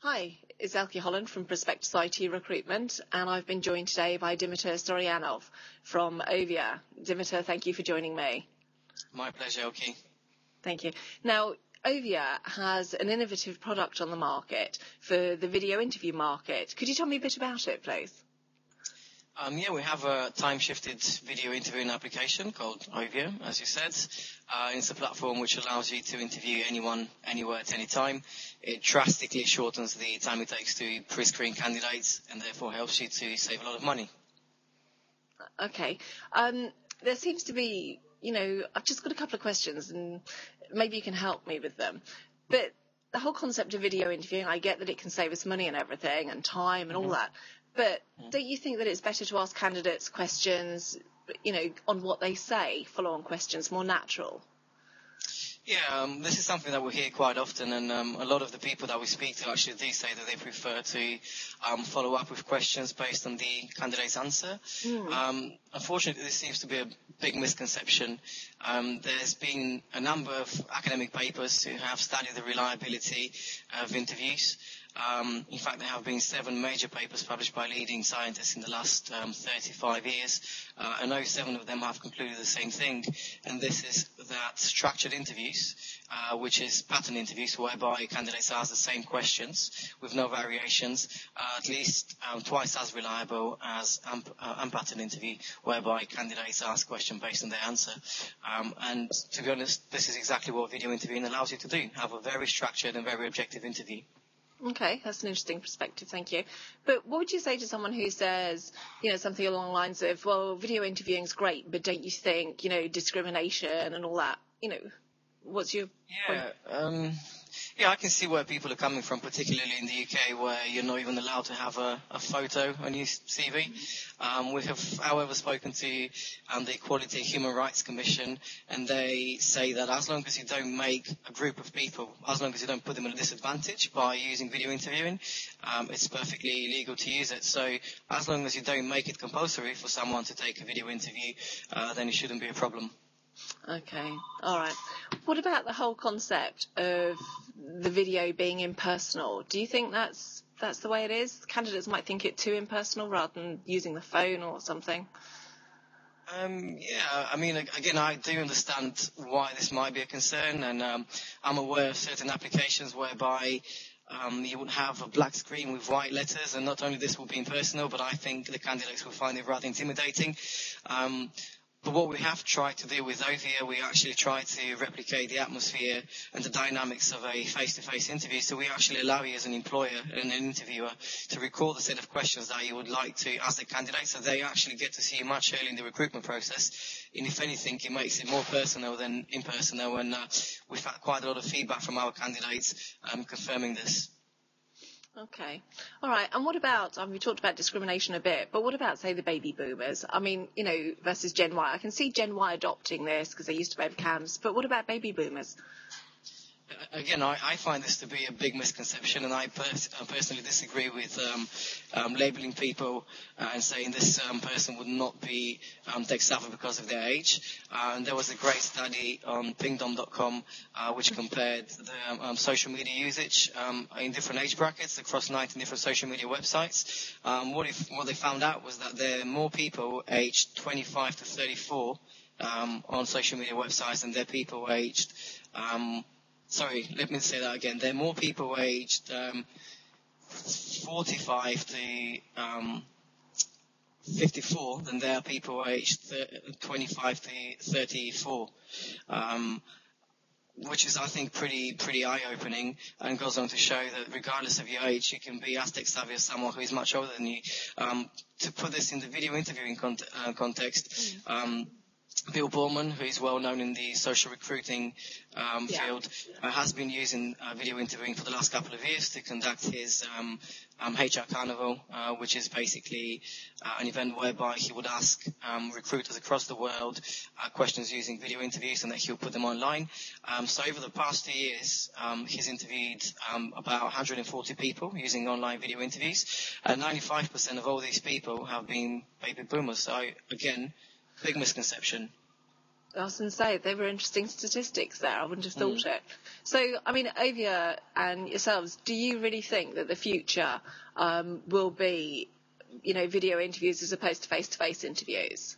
Hi, it's Elke Holland from Prospectus IT Recruitment, and I've been joined today by Dimitar Storyanov from Ovia. Dimitar, thank you for joining me. My pleasure, Elke. Thank you. Now, Ovia has an innovative product on the market for the video interview market. Could you tell me a bit about it, please? We have a time-shifted video interviewing application called Ovia, as you said. It's a platform which allows you to interview anyone, anywhere, at any time. It drastically shortens the time it takes to pre-screen candidates and therefore helps you to save a lot of money. Okay. There seems to be, I've just got a couple of questions and maybe you can help me with them. But the whole concept of video interviewing, I get that it can save us money and everything and time and all that. But don't you think that it's better to ask candidates questions, on what they say, follow-on questions, more natural? Yeah, this is something that we hear quite often, and a lot of the people that we speak to actually do say that they prefer to follow up with questions based on the candidate's answer. Unfortunately, this seems to be a big misconception. There's been a number of academic papers who have studied the reliability of interviews. In fact, there have been 7 major papers published by leading scientists in the last 35 years, and 7 of them have concluded the same thing, and this is that structured interviews, which is pattern interviews whereby candidates ask the same questions with no variations, at least twice as reliable as unpatterned interview whereby candidates ask questions based on their answer. And to be honest, this is exactly what video interviewing allows you to do, have a very structured and very objective interview. Okay, that's an interesting perspective, thank you. But what would you say to someone who says, something along the lines of, well, video interviewing is great, but don't you think, discrimination and all that, what's your point? Yeah, I can see where people are coming from, particularly in the UK, where you're not even allowed to have a photo on your CV. We have, however, spoken to the Equality and Human Rights Commission, and they say that as long as you don't make a group of people, as long as you don't put them at a disadvantage by using video interviewing, it's perfectly legal to use it. So as long as you don't make it compulsory for someone to take a video interview, then it shouldn't be a problem. Okay, all right. What about the whole concept of the video being impersonal? Do you think that's the way it is? Candidates might think it too impersonal rather than using the phone or something. Yeah, I mean, again, I do understand why this might be a concern, and I'm aware of certain applications whereby you would have a black screen with white letters, and not only this will be impersonal, but I think the candidates will find it rather intimidating. But what we have tried to do with Ovia, we actually try to replicate the atmosphere and the dynamics of a face-to-face interview. So we actually allow you as an employer and an interviewer to record a set of questions that you would like to ask the candidate, so they actually get to see you much earlier in the recruitment process. And if anything, it makes it more personal than impersonal. And we've had quite a lot of feedback from our candidates confirming this. Okay. All right. And what about, we talked about discrimination a bit, but what about, say, the baby boomers? I mean, versus Gen Y. I can see Gen Y adopting this because they used to be webcams, but what about baby boomers? Again, I find this to be a big misconception, and I personally disagree with labeling people and saying this person would not be tech-savvy because of their age. And there was a great study on pingdom.com which compared the social media usage in different age brackets across 19 different social media websites. What they found out was that there are more people aged 25 to 34 on social media websites than there are people aged... Sorry, let me say that again. There are more people aged 45 to 54 than there are people aged 25 to 34, which is, I think, pretty eye-opening, and goes on to show that regardless of your age, you can be as tech-savvy as someone who is much older than you. To put this in the video interviewing context, Bill Borman, who is well known in the social recruiting field, has been using video interviewing for the last couple of years to conduct his HR Carnival, which is basically an event whereby he would ask recruiters across the world questions using video interviews, and that he'll put them online. So over the past 2 years, he's interviewed about 140 people using online video interviews, and 95% of all these people have been baby boomers. So again, big misconception. I was going to say, they were interesting statistics there. I wouldn't have thought it. So, I mean, Avia and yourselves, do you really think that the future will be, video interviews as opposed to face-to-face interviews?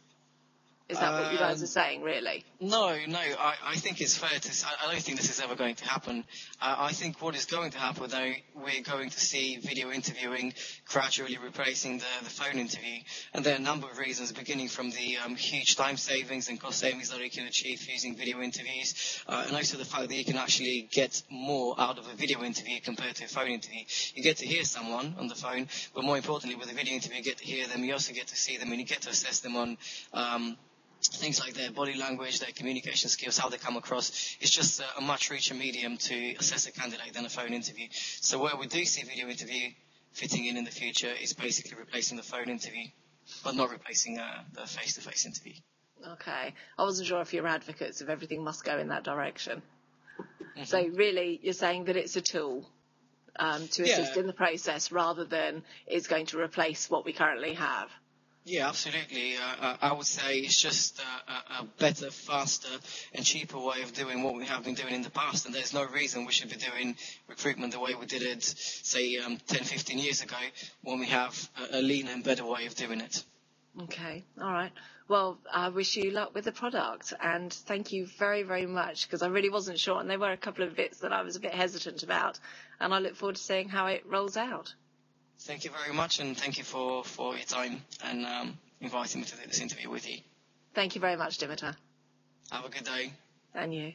Is that what you guys are saying, really? No. I think it's fair to say, I don't think this is ever going to happen. I think what is going to happen, though, we're going to see video interviewing gradually replacing the phone interview. And there are a number of reasons, beginning from the huge time savings and cost savings that you can achieve using video interviews, and also the fact that you can actually get more out of a video interview compared to a phone interview. You get to hear someone on the phone, but more importantly, with a video interview, you get to hear them, you also get to see them, and you get to assess them on things like their body language, their communication skills, how they come across. It's just a much richer medium to assess a candidate than a phone interview. So where we do see video interview fitting in the future is basically replacing the phone interview, but not replacing the face-to-face interview. Okay. I wasn't sure if you're advocates of everything must go in that direction. Mm-hmm. So really, you're saying that it's a tool to assist in the process rather than it's going to replace what we currently have. Yeah, absolutely. I would say it's just a better, faster and cheaper way of doing what we have been doing in the past. And there's no reason we should be doing recruitment the way we did it, say, 10, 15 years ago, when we have a leaner and better way of doing it. Okay. All right. Well, I wish you luck with the product. And thank you very, very much, because I really wasn't sure. And there were a couple of bits that I was a bit hesitant about. And I look forward to seeing how it rolls out. Thank you very much, and thank you for your time and inviting me to do this interview with you. Thank you very much, Dimitar. Have a good day. And you.